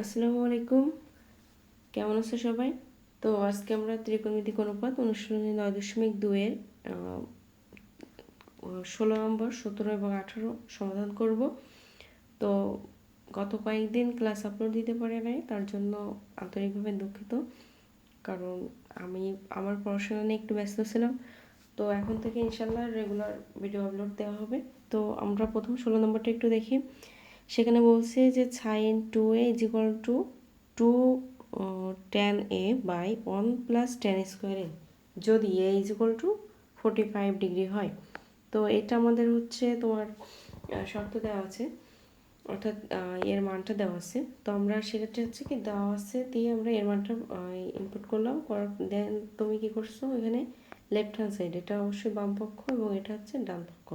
আসসালামু আলাইকুম। কেমন আছো সবাই? তো আজকে আমরা ত্রিকোণমিতিক অনুপাত অনুশীলনী 9.2 এর 16 নম্বর, 17 এবং 18 সমাধান করব। তো গত কয়েকদিন ক্লাস আপলোড দিতে পারে নাই, তার জন্য আন্তরিকভাবে দুঃখিত। কারণ আমি আমার পড়াশোনা নিয়ে একটু ব্যস্ত ছিলাম। তো এখন থেকে ইনশাল্লাহ রেগুলার ভিডিও আপলোড দেওয়া হবে। তো আমরা প্রথম 16 নম্বরটা একটু দেখি। সেখানে বলছে যে sine 2a is equal to 2 tan a by 1 plus tan square a যদি a is equal to 45 degree হয়। তো এটা আমাদের হচ্ছে তোমার শর্ত দেওয়া আছে, অর্থাৎ এর মানটা দেওয়া আছে। তো আমরা সেক্ষেত্রে হচ্ছে কি দেওয়া আছে দিয়ে আমরা এর মানটা ইনপুট করলাম, করার দেন তুমি কি করছো এখানে লেফট হ্যান্ড সাইড, এটা অবশ্যই বাম পক্ষ এবং এটা হচ্ছে ডান পক্ষ।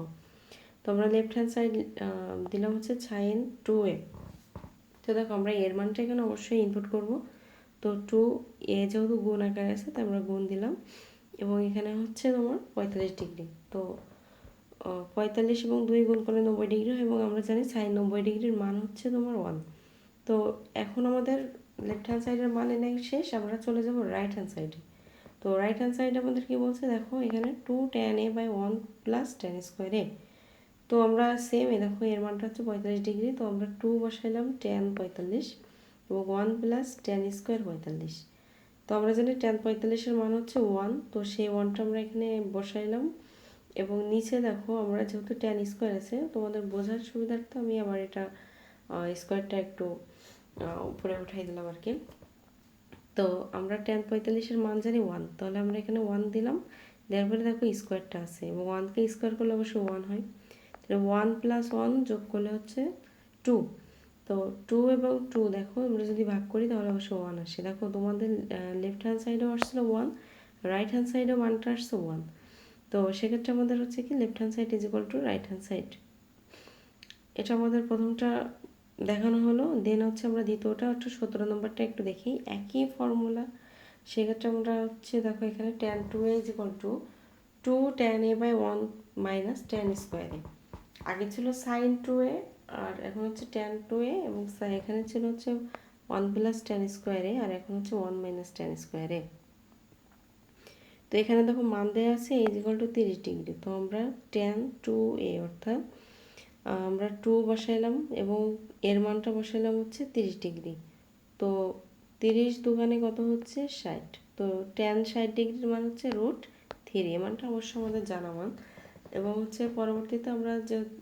তো আমরা লেফট হ্যান্ড সাইড দিলাম হচ্ছে সাইন 2a। তো দেখো আমরা এর মানটা এখানে অবশ্যই ইনপুট করব। তো 2a যেহেতু গুণ আকারে আছে তাই আমরা গুণ দিলাম, এবং এখানে হচ্ছে তোমার 45 ডিগ্রি। তো 45 এবং 2 গুণ করলে 90 ডিগ্রি হয়, এবং আমরা জানি সাইন 90 ডিগ্রির মান হচ্ছে তোমার 1। তো এখন আমাদের লেফট হ্যান্ড সাইডের মান এনে শেষ, আমরা চলে যাব রাইট হ্যান্ড সাইডে। তো রাইট হ্যান্ড সাইডে আমাদের কি বলছে দেখো এখানে 2 tan a by 1 plus tan square a। তো আমরা সেম দেখো এর মানটা হচ্ছে 45 ডিগ্রি, তো আমরা 2 বসাইলাম tan 45 এবং 1 প্লাস tan স্কোয়ার 45। তো আমরা জানি tan 45-এর মান হচ্ছে 1, তো সেই 1টা আমরা এখানে বসাইলাম। এবং নিচে দেখো আমরা যেহেতু tan স্কোয়ার আছে, তোমাদের বোঝার সুবিধার্থে আমি আবার এটা স্কোয়ারটা একটু উপরে উঠাই দিলাম আর কি। তো আমরা tan 45-এর মান জানি 1, তাহলে আমরা এখানে 1 দিলাম। দেওয়ার পরে দেখো স্কোয়ারটা আছে, এবং 1কে স্কোয়ার করলে অবশ্যই 1 হয়। তাহলে 1 প্লাস 1 যোগ করলে হচ্ছে 2। তো 2 এবং 2 দেখো আমরা যদি ভাগ করি তাহলে অবশ্যই 1 আসে। দেখো তোমাদের লেফট হ্যান্ড সাইডেও আসছিল 1, রাইট হ্যান্ড সাইডেও মানটা আসছে 1। তো সেক্ষেত্রে আমাদের হচ্ছে কি left hand side is equal two right hand side. এটা আমাদের প্রথমটা দেখানো হলো। দেন হচ্ছে আমরা দ্বিতীয়টা হচ্ছে 17 নম্বরটা একটু দেখি, একই ফর্মুলা। সেক্ষেত্রে আমরা হচ্ছে দেখো এখানে tan 2a is equal to 2 tan a by 1 minus tan square a। আগে ছিল সাইন 2a, আর এখন হচ্ছে tan 2a, এবং এখানে ছিল হচ্ছে 1 প্লাস tan স্কোয়ার a, আর এখন হচ্ছে 1 মাইনাস tan স্কোয়ার a। তো এখানে দেখো মান দেওয়া আছে a is equal to 30 degree. তো আমরা tan 2a অর্থাৎ আমরা 2 বসাইলাম এবং এর মানটা বসাইলাম হচ্ছে 30 ডিগ্রি। তো 30 দুগুণে কত হচ্ছে 60। তো tan 60 ডিগ্রির মান হচ্ছে √3, এর মানটা অবশ্য আমাদের জানা মান। এবং হচ্ছে পরবর্তীতে আমরা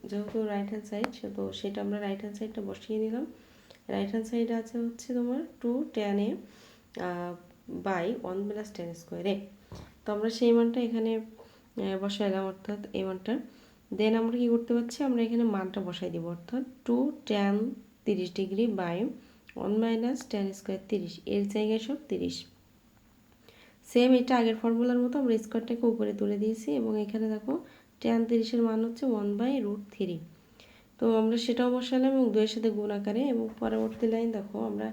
যেহেতু রাইট হ্যান্ড সাইড, তো সেটা আমরা রাইট হ্যান্ড সাইডটা বসিয়ে নিলাম। রাইট হ্যান্ড সাইডে আছে হচ্ছে তোমার 2 tan a by 1 plus tan square a। তো আমরা সেই মানটা এখানে বসাইলাম, অর্থাৎ এই মানটা। দেন আমরা কি করতে পারছি, আমরা এখানে মানটা বসাই দিব, অর্থাৎ 2 tan 30 degree by 1 minus tan square 30, এর জায়গায় সব 30। সেম এটা আগের ফর্মুলার মতো আমরা স্কোয়ারটাকে উপরে তুলে দিয়েছি, এবং এখানে দেখো tan 30-এর মান হচ্ছে 1/√3। তো আমরা সেটাও বসালাম এবং 2 এর সাথে গুণ আকারে। এবং পরবর্তী লাইন দেখো আমরা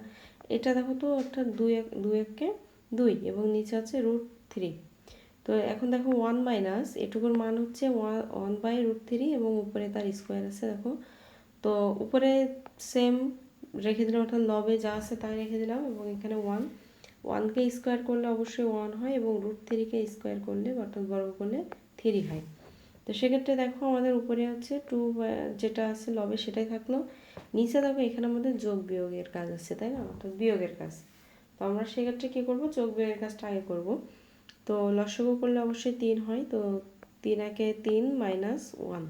এটা দেখো, তো অর্থাৎ 2 একে 2 এবং নিচে আছে √3। তো এখন দেখো 1 মাইনাস এটুকুর মান হচ্ছে 1/√3, এবং উপরে তার স্কোয়ার আছে দেখো। তো উপরে সেম রেখে দিলাম, অর্থাৎ লবে যা আছে তাই রেখে দিলাম, এবং এখানে 1কে স্কোয়ার করলে অবশ্যই 1 হয়, এবং √3-কে স্কোয়ার করলে অর্থাৎ বর্গ করলে 3 হয়। তো সেক্ষেত্রে দেখো আমাদের উপরে হচ্ছে 2 যেটা আছে লবে সেটাই থাকলো। নিচে দেখো এখানে আমাদের যোগ বিয়োগের কাজ আছে, তাই না, অর্থাৎ বিয়োগের কাজ। তো আমরা সেক্ষেত্রে কী করবো, যোগ বিয়োগের কাজটা আগে করব। তো লসাগু করলে অবশ্যই 3 হয়। তো 3 একে 3 মাইনাস 1।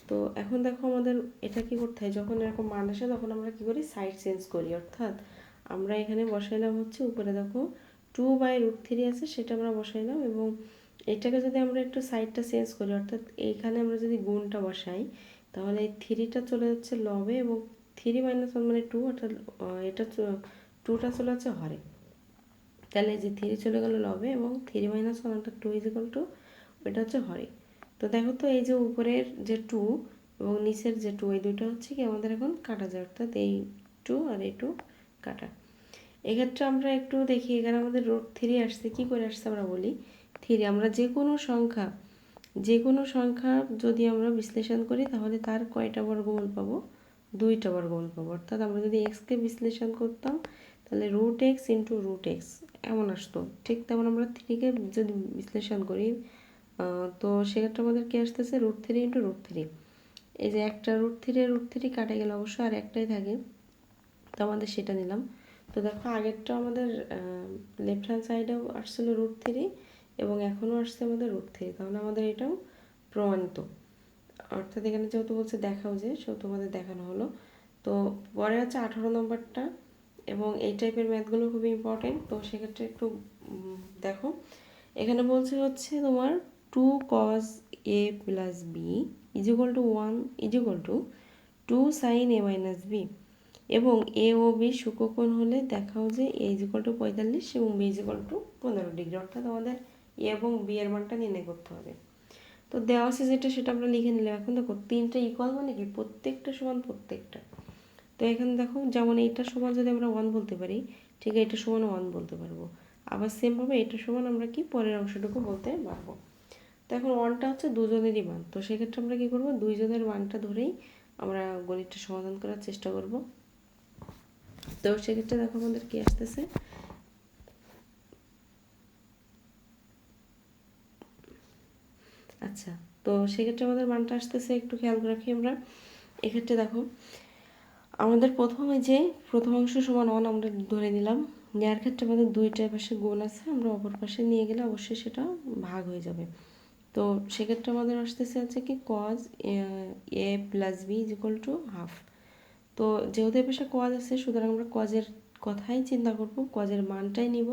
তো এখন দেখো আমাদের এটা কি করতে হয়, যখন এরকম মান আসে তখন আমরা কি করি, সাইড চেঞ্জ করি। অর্থাৎ আমরা এখানে বসাইলাম হচ্ছে উপরে দেখো 2/√3 আছে, সেটা আমরা বসাইলাম, এবং এটাকে যদি আমরা একটু সাইডটা চেঞ্জ করি, অর্থাৎ এইখানে আমরা যদি গুণটা বসাই তাহলে এই 3টা চলে যাচ্ছে লবে, এবং 3 মাইনাস 1 মানে 2, অর্থাৎ এটা 2টা চলে যাচ্ছে হরে। তাহলে এই যে 3 চলে গেল লবে, এবং 3 মাইনাস 1 অর্থাৎ 2 ইজ ইকুয়াল টু ওইটা হচ্ছে হরে। তো দেখো তো এই যে উপরের যে 2 এবং নিচের যে 2, এই দুইটা হচ্ছে কি আমাদের এখন কাটা যায়, অর্থাৎ এই 2 আর এই 2 কাটা। এক্ষেত্রে আমরা একটু দেখি, এখানে আমাদের √3 আসছে, কি করে আসছে আমরা বলি। 3 আমরা যে কোনো সংখ্যা যদি আমরা বিশ্লেষণ করি তাহলে তার কয়টা বর্গমূল পাবো, 2টা বর্গমূল পাবো। অর্থাৎ আমরা যদি এক্সকে বিশ্লেষণ করতাম তাহলে √x ইন্টু √x এমন আসতো। ঠিক তেমন আমরা 3কে যদি বিশ্লেষণ করি তো সেক্ষেত্রে আমাদের কি আসতেছে √3 ইন্টু √3। এই যে একটা √3 কাটে গেলে অবশ্য আর একটাই থাকে, তো আমাদের সেটা নিলাম। তো দেখো আগেরটা আমাদের লেফট হ্যান্ড সাইডেও আসছিল √3 এবং এখনও আসছে আমাদের √3, তাহলে আমাদের এটাও প্রমাণিত। অর্থাৎ এখানে যেহেতু বলছে দেখাও যে, সেহেতু তোমাদের দেখানো হলো। তো পরে আছে 18 নম্বরটা, এবং এই টাইপের ম্যাথগুলো খুবই ইম্পর্টেন্ট। তো সেক্ষেত্রে একটু দেখো, এখানে বলছে হচ্ছে তোমার 2 cos a plus b is equal to 1 is equal to 2 sin a minus b, এবং এ ও বি সূক্ষ্মকোণ হলে দেখাও যে a is equal to 45 এবং b is equal to 15 degree. অর্থাৎ আমাদের এ এবং বি এর মানটা নির্ণয় করতে হবে। তো দেওয়া আছে যেটা সেটা আমরা লিখে নিলাম। এখন দেখো 3টা ইকুয়াল মানে কি প্রত্যেকটা সমান প্রত্যেকটা। তো এখানে দেখো যেমন এইটা সমান যদি আমরা 1 বলতে পারি, ঠিক এইটা সমান 1 বলতে পারবো। আবার সেমভাবে এইটা সমান আমরা কি পরের অংশটুকু বলতে পারবো। তো এখন 1টা হচ্ছে দুজনেরই মান, তো সেক্ষেত্রে আমরা কি করব, দুইজনের মানটা ধরেই আমরা গণিতটা সমাধান করার চেষ্টা করব। তো সেক্ষেত্রে দেখো আমাদের কি আসতেছে, আচ্ছা তো সেক্ষেত্রে আমাদের মানটা আসতেছে, একটু খেয়াল রাখি আমরা। এক্ষেত্রে দেখো আমাদের প্রথম অংশ সমান 1 আমরা ধরে নিলাম, নেওয়ার ক্ষেত্রে আমাদের দুইটা পাশে গুণ আছে, আমরা অপর পাশে নিয়ে গেলে অবশ্যই সেটা ভাগ হয়ে যাবে। তো সেক্ষেত্রে আমাদের আসতেছে হচ্ছে কি cos a plus b is equal to half. তো যেহেতু এই পাশে cos আছে, সুতরাং আমরা cos-এর কথাই চিন্তা করব, cos-এর মানটাই নিব।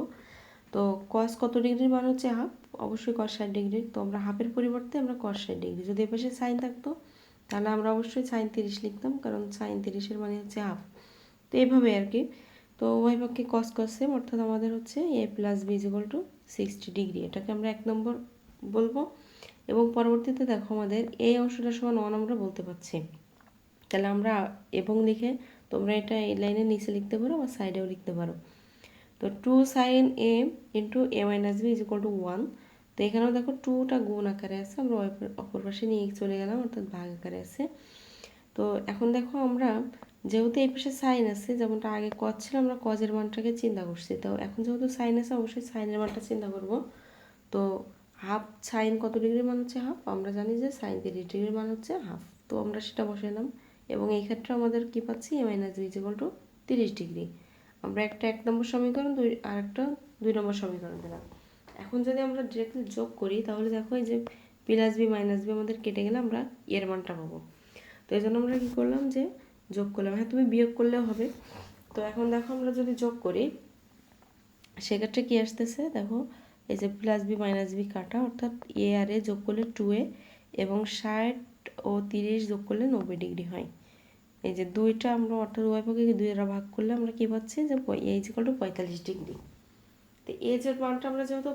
তো cos কত ডিগ্রির মান হচ্ছে হাফ, অবশ্যই cos 60 ডিগ্রির। তো আমরা হাফের পরিবর্তে আমরা cos 60 ডিগ্রি, যদি এই পাশে সাইন থাকতো তাহলে আমরা অবশ্যই sin 30 লিখতাম, কারণ sin 30-এর মানে হচ্ছে হাফ। তো এইভাবে আর কি। তো উভয় পক্ষে cos cos সেম, অর্থাৎ আমাদের হচ্ছে a plus b is equal to 60 degree, এটাকে আমরা 1 নম্বর বলবো। এবং পরবর্তীতে দেখো আমাদের এই অংশটা সমান 1 আমরা বলতে পারছি, তাহলে আমরা এবং লিখে তোমরা এটা এই লাইনের নিচে লিখতে পারো বা সাইডেও লিখতে পারো। তো 2 sin a into a minus B is equal to 1। তো এখানেও দেখো 2টা গুণ আকারে আছে, আমরা অপর পাশে নিয়ে চলে গেলাম, অর্থাৎ ভাগ আকারে আছে। তো এখন দেখো আমরা যেহেতু এই পাশে সাইন আছে, যেমনটা আগে cos ছিল আমরা cos-এর মানটাকে চিন্তা করছি, তো এখন যেহেতু সাইন আছে অবশ্যই সাইনের মানটা চিন্তা করব। তো হাফ সাইন কত ডিগ্রির মান হচ্ছে হাফ, আমরা জানি যে সাইন 30 ডিগ্রির মান হচ্ছে হাফ, তো আমরা সেটা বসাইলাম। এবং এই ক্ষেত্রে আমাদের কি পাচ্ছি, a minus B is equal to 30 degree. আমরা একটা 1 নম্বর সমীকরণ আর একটা 2 নম্বর সমীকরণ দিলাম। এখন যদি আমরা ডিরেক্টলি যোগ করি তাহলে দেখো এই যে প্লাস বি মাইনাস বি আমাদের কেটে গেলে আমরা এর মানটা পাবো। তো এই জন্য আমরা কী করলাম যে যোগ করলাম, হ্যাঁ তুমি বিয়োগ করলেও হবে। তো এখন দেখো আমরা যদি যোগ করি সেক্ষেত্রে কী আসতেছে, দেখো এই যে প্লাস বি মাইনাস বি কাটা, অর্থাৎ এ আর এ যোগ করলে 2a, এবং 60 ও 30 যোগ করলে 90 ডিগ্রি হয়। এই যে দুইটা আমরা অর্থাৎ উভয় পক্ষে 2 দ্বারা ভাগ করলে আমরা কী পাচ্ছি যে a is equal to 45 degree. তো এর মানটা আমরা যেহেতু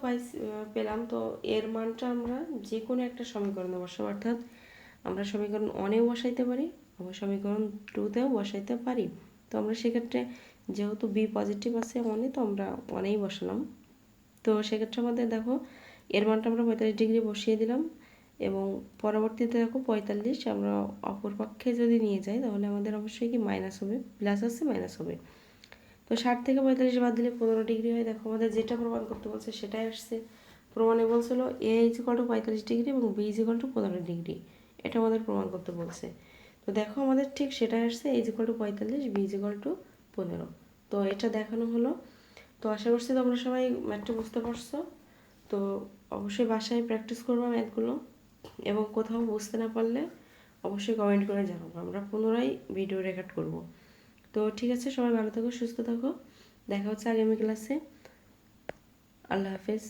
পেলাম, তো এর মানটা আমরা যে কোনো একটা সমীকরণে বসাবো, অর্থাৎ আমরা সমীকরণ 1-এও বসাইতে পারি, আবার সমীকরণ 2-তেও বসাইতে পারি। তো আমরা সেক্ষেত্রে যেহেতু বি পজিটিভ আছে 1-এ, তো আমরা 1-এই বসালাম। তো সেক্ষেত্রে আমাদের দেখো এর মানটা আমরা 45 ডিগ্রি বসিয়ে দিলাম, এবং পরবর্তীতে দেখো 45 আমরা অপর পক্ষে যদি নিয়ে যাই তাহলে আমাদের অবশ্যই কি মাইনাস হবে, প্লাস আছে মাইনাস হবে। তো 60 থেকে 45 বাদ দিলে 15 ডিগ্রি হয়। দেখো আমাদের যেটা প্রমাণ করতে বলছে সেটাই আসছে। প্রমাণে বলছিল A is equal to 45 degree এবং B is equal to 15 degree, এটা আমাদের প্রমাণ করতে বলছে। তো দেখো আমাদের ঠিক সেটাই আসছে, A is equal to 45, B is equal to 15। তো এটা দেখানো হলো। তো আশা করছি তোমরা সবাই ম্যাথটা বুঝতে পারছো। তো অবশ্যই বাসায় প্র্যাকটিস করবো ম্যাথগুলো, এবং কোথাও বুঝতে না পারলে অবশ্যই কমেন্ট করে জানাবো, আমরা পুনরায় ভিডিও রেকর্ড করব। তো ঠিক আছে, সবাই ভালো থাকো, সুস্থ থাকো, দেখা হচ্ছে আগামী ক্লাসে। আল্লাহ হাফেজ।